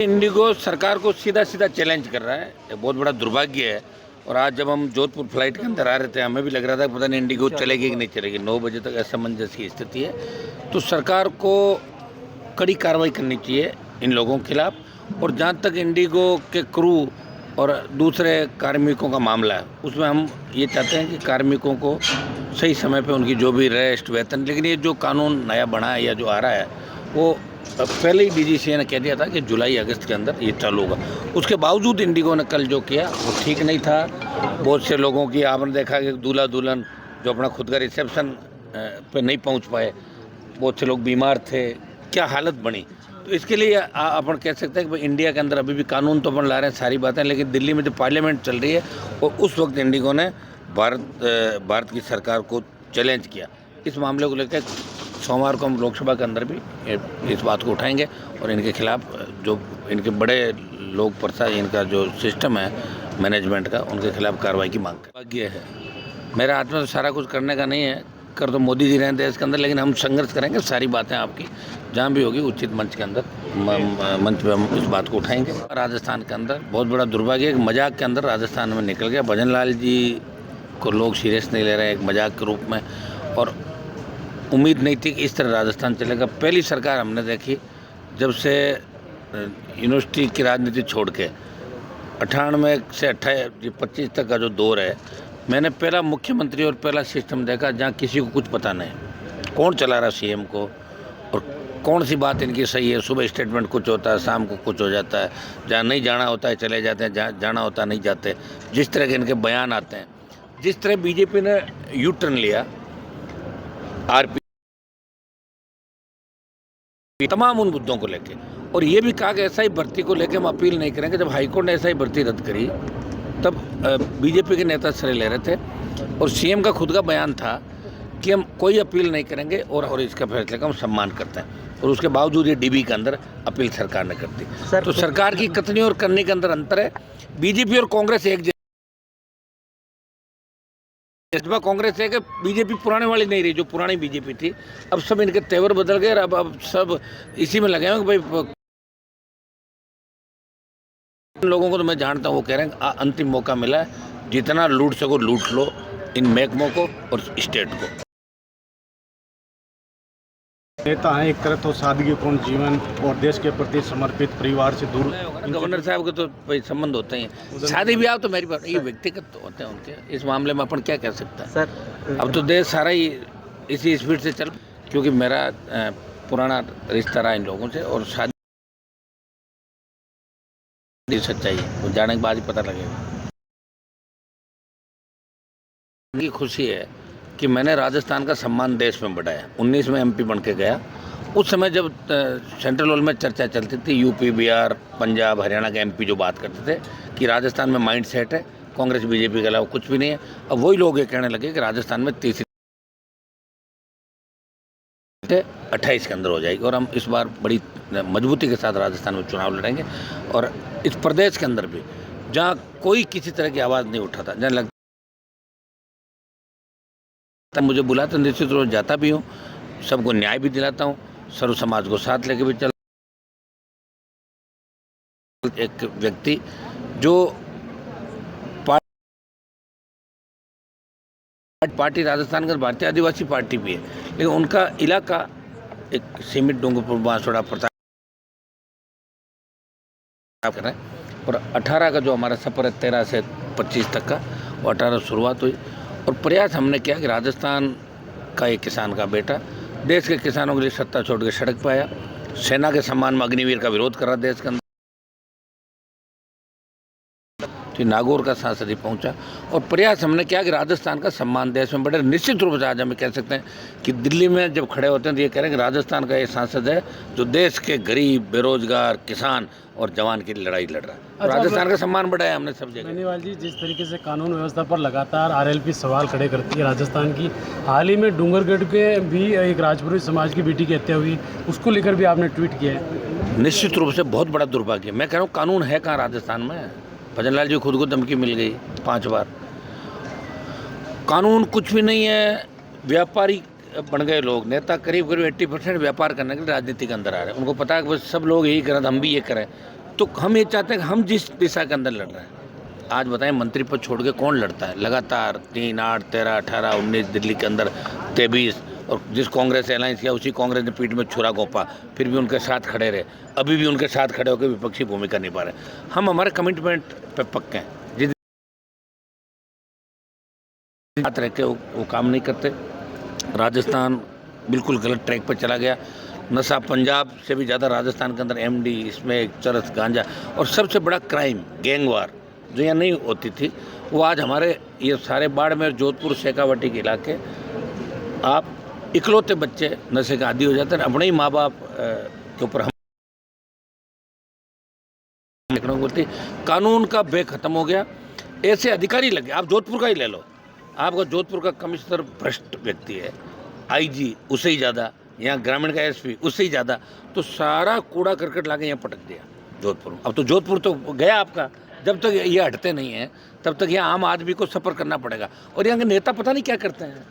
Indigo सरकार को सीधा सीधा चैलेंज कर रहा है, ये बहुत बड़ा दुर्भाग्य है। और आज जब हम जोधपुर फ्लाइट के अंदर आ रहे थे, हमें भी लग रहा था पता नहीं इंडिगो चलेगी कि नहीं चलेगी। 9 बजे तक असमंजस की स्थिति है, तो सरकार को कड़ी कार्रवाई करनी चाहिए इन लोगों के खिलाफ। और जहाँ तक इंडिगो के क्रू और दूसरे कार्मिकों का मामला है, उसमें हम ये चाहते हैं कि कार्मिकों को सही समय पे उनकी जो भी रेस्ट, वेतन, लेकिन ये जो कानून नया बना है या जो आ रहा है वो पहले ही डीजीसीए ने कह दिया था कि जुलाई अगस्त के अंदर ये चालू होगा। उसके बावजूद इंडिगो ने कल जो किया वो ठीक नहीं था। बहुत से लोगों की आपने देखा कि दूल्हा दुल्हन जो अपना खुद का रिसेप्शन पे नहीं पहुंच पाए, बहुत से लोग बीमार थे, क्या हालत बनी। तो इसके लिए अपन कह सकते हैं कि इंडिया के अंदर अभी भी कानून तो अपन ला रहे हैं सारी बातें, लेकिन दिल्ली में जो पार्लियामेंट चल रही है और उस वक्त इंडिगो ने भारत की सरकार को चैलेंज किया। इस मामले को लेकर सोमवार को हम लोकसभा के अंदर भी इस बात को उठाएंगे और इनके खिलाफ जो इनके बड़े लोग इनका जो सिस्टम है मैनेजमेंट का, उनके खिलाफ कार्रवाई की मांग कर। भाग्य है, मेरे हाथ में तो सारा कुछ करने का नहीं है, कर तो मोदी जी रहे देश के अंदर, लेकिन हम संघर्ष करेंगे। सारी बातें आपकी जहाँ भी होगी उचित मंच के अंदर मंच पे हम इस बात को उठाएंगे। राजस्थान के अंदर बहुत बड़ा दुर्भाग्य, एक मजाक के अंदर राजस्थान में निकल गया। भजन लाल जी को लोग सीरियस नहीं ले रहे, एक मजाक के रूप में, और उम्मीद नहीं थी कि इस तरह राजस्थान चलेगा। पहली सरकार हमने देखी जब से यूनिवर्सिटी की राजनीति छोड़ के 98 से 25 तक का जो दौर है, मैंने पहला मुख्यमंत्री और पहला सिस्टम देखा जहाँ किसी को कुछ पता नहीं, कौन चला रहा सीएम को और कौन सी बात इनकी सही है। सुबह स्टेटमेंट कुछ होता है, शाम को कुछ हो जाता है, जहाँ नहीं जाना होता है चले जाते हैं, जहाँ जाना होता है नहीं जाते। जिस तरह के इनके बयान आते हैं, जिस तरह बीजेपी ने यू टर्न लिया आरपी तमाम उन मुद्दों को लेके, और ये भी कहा कि ऐसा ही भर्ती को लेके हम अपील नहीं करेंगे। जब हाईकोर्ट ने ऐसा ही भर्ती रद्द करी तब बीजेपी के नेता श्रेय ले रहे थे और सीएम का खुद का बयान था कि हम कोई अपील नहीं करेंगे और इसका फैसले का हम सम्मान करते हैं। और उसके बावजूद ये डीबी के अंदर अपील सरकार ने कर दी। तो सरकार की कथनी और करने के अंदर अंतर है। बीजेपी और कांग्रेस एक भाजपा कांग्रेस है कि बीजेपी पुराने वाली नहीं रही, जो पुरानी बीजेपी थी। अब सब इनके तेवर बदल गए, अब सब इसी में लगे हैं कि भाई लोगों को तो मैं जानता हूँ, वो कह रहे हैं अंतिम मौका मिला है, जितना लूट सको लूट लो इन महकमों को और स्टेट को। नेता हैं, एक तरह तो सादगीपूर्ण जीवन और देश के प्रति समर्पित, परिवार से दूर। गवर्नर साहब के तो भाई संबंध होते हैं, शादी ब्याह तो मेरी बात, ये व्यक्तिगत तो होते हैं उनके। इस मामले में अपन क्या कह सकते हैं सर? अब तो देश सारा ही इसी स्पीड से चल, क्योंकि मेरा पुराना रिश्ता रहा इन लोगों से, और शादी सच्चाई है, वो जाने के बाद ही पता लगेगा। उनकी खुशी है कि मैंने राजस्थान का सम्मान देश में बढ़ाया। 19 में एमपी बन के गया। उस समय जब सेंट्रल हॉल में चर्चा चलती थी, यूपी, बिहार, पंजाब, हरियाणा के एमपी जो बात करते थे कि राजस्थान में माइंड सेट है कांग्रेस बीजेपी के अलावा कुछ भी नहीं है, अब वही लोग ये कहने लगे कि राजस्थान में 30 से 28 के अंदर हो जाएगी। और हम इस बार बड़ी मजबूती के साथ राजस्थान में चुनाव लड़ेंगे। और इस प्रदेश के अंदर भी जहाँ कोई किसी तरह की आवाज़ नहीं उठाता, जहाँ लगता मुझे बुलाते, निश्चित रूप से जाता भी हूँ, सबको न्याय भी दिलाता हूँ, सर्व समाज को साथ लेके भी चल। एक व्यक्ति जो पार्टी राजस्थान का भारतीय आदिवासी पार्टी भी है, लेकिन उनका इलाका एक सीमित डूंगरपुर, बांसवाड़ा, प्रताप कर रहे हैं। और 18 का जो हमारा सफ़र है 13 से 25 तक का, वो 18 शुरुआत हुई। और प्रयास हमने किया कि राजस्थान का एक किसान का बेटा देश के किसानों के लिए सत्ता छोड़ के सड़क पर आया, सेना के सम्मान में अग्निवीर का विरोध कर रहा देश के अंदर, नागौर का सांसद ही पहुंचा। और प्रयास हमने किया कि राजस्थान का सम्मान देश में बढ़े। निश्चित रूप से आज हम कह सकते हैं कि दिल्ली में जब खड़े होते हैं तो ये कह रहे हैं कि राजस्थान का ये सांसद है जो देश के गरीब, बेरोजगार, किसान और जवान की लड़ाई लड़ रहा है। राजस्थान का सम्मान बढ़ाया हमने सब जगह। बेनीवाल जी, जिस तरीके से कानून व्यवस्था पर लगातार आरएलपी सवाल खड़े करती है राजस्थान की, हाल ही में डूंगरगढ़ के भी एक राजपुरोहित समाज की बेटी की हत्या हुई, उसको लेकर भी आपने ट्वीट किया है। निश्चित रूप से बहुत बड़ा दुर्भाग्य। मैं कह रहा हूँ कानून है कहाँ राजस्थान में? भजन लाल जी खुद को धमकी मिल गई 5 बार। कानून कुछ भी नहीं है। व्यापारी बन गए लोग, नेता करीब 80% व्यापार करने के लिए राजनीति के अंदर आ रहे हैं। उनको पता है कि सब लोग यही करें, हम भी ये करें। तो हम ये चाहते हैं कि हम जिस दिशा के अंदर लड़ रहे हैं, आज बताएं मंत्री पद छोड़ के कौन लड़ता है? लगातार 3, 8, 13, 18, 19 दिल्ली के अंदर 23, और जिस कांग्रेस से अलायंस किया उसी कांग्रेस ने पीठ में छुरा घोंपा, फिर भी उनके साथ खड़े रहे, अभी भी उनके साथ खड़े होकर विपक्षी भूमिका निभा रहे। हम हमारे कमिटमेंट पे पक्के हैं, जिस बात रह के वो काम नहीं करते। राजस्थान बिल्कुल गलत ट्रैक पर चला गया। नशा पंजाब से भी ज़्यादा राजस्थान के अंदर एमडी, इसमें चरस, गांजा, और सबसे बड़ा क्राइम गैंगवार जो यहाँ नहीं होती थी, वो आज हमारे ये सारे बाड़मेर, जोधपुर, शेखावाटी के इलाके, आप इकलौते बच्चे नशे का आदी हो जाते हैं। अपने ही माँ बाप के ऊपर हम देखने को बोलती, कानून का बे खत्म हो गया। ऐसे अधिकारी लगे, आप जोधपुर का ही ले लो, आपका जोधपुर का कमिश्नर भ्रष्ट व्यक्ति है, आईजी उससे ही ज़्यादा, यहाँ ग्रामीण का एसपी उससे ही ज़्यादा, तो सारा कूड़ा करकट लाके यहाँ पटक दिया जोधपुर में। अब तो जोधपुर तो गया आपका, जब तक ये हटते नहीं हैं तब तक यहाँ आम आदमी को सफ़र करना पड़ेगा। और यहाँ के नेता पता नहीं क्या करते हैं,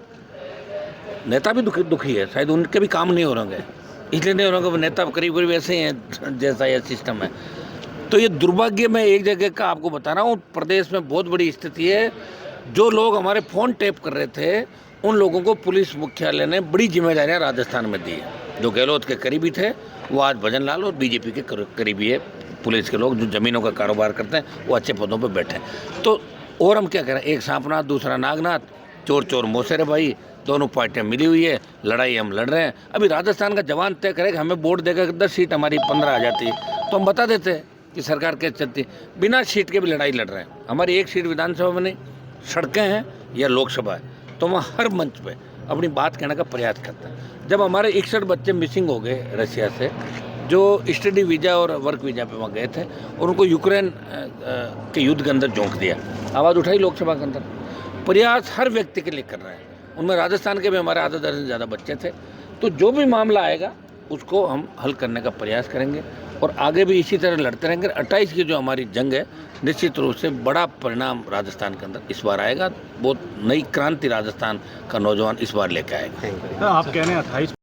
नेता भी दुखी है, शायद उनके भी काम नहीं हो रहे, इसलिए नहीं हो रहे, वो नेता करीब करीब ऐसे ही हैं जैसा यह सिस्टम है। तो ये दुर्भाग्य मैं एक जगह का आपको बता रहा हूँ, प्रदेश में बहुत बड़ी स्थिति है। जो लोग हमारे फ़ोन टैप कर रहे थे, उन लोगों को पुलिस मुख्यालय ने बड़ी जिम्मेदारियां राजस्थान में दी है। जो गहलोत के करीबी थे वो आज भजन लाल और बीजेपी के करीबी है। पुलिस के लोग जो ज़मीनों का कारोबार करते हैं वो अच्छे पदों पर बैठे हैं। तो और हम क्या करें, एक सांपनाथ दूसरा नागनाथ, चोर चोर मोसेरे भाई, दोनों पार्टियां मिली हुई है, लड़ाई हम लड़ रहे हैं। अभी राजस्थान का जवान तय करेगा, हमें वोट देकर 10 सीट हमारी 15 आ जाती तो हम बता देते कि सरकार कैसे चलती। बिना सीट के भी लड़ाई लड़ रहे हैं। हमारी एक सीट विधानसभा में नहीं, सड़कें हैं या लोकसभा है, तो वहाँ हर मंच पे अपनी बात कहने का प्रयास करता है। जब हमारे 61 बच्चे मिसिंग हो गए रशिया से, जो स्टडी वीज़ा और वर्क वीज़ा पे वहाँ गए थे, और उनको यूक्रेन के युद्ध के अंदर झोंक दिया, आवाज़ उठाई लोकसभा के अंदर। प्रयास हर व्यक्ति के लिए कर रहे हैं, उनमें राजस्थान के भी हमारे आधा दर्जन से ज़्यादा बच्चे थे। तो जो भी मामला आएगा उसको हम हल करने का प्रयास करेंगे और आगे भी इसी तरह लड़ते रहेंगे। 28 की जो हमारी जंग है, निश्चित रूप से बड़ा परिणाम राजस्थान के अंदर इस बार आएगा। बहुत नई क्रांति राजस्थान का नौजवान इस बार लेकर आएगा। आप कह रहे हैं 28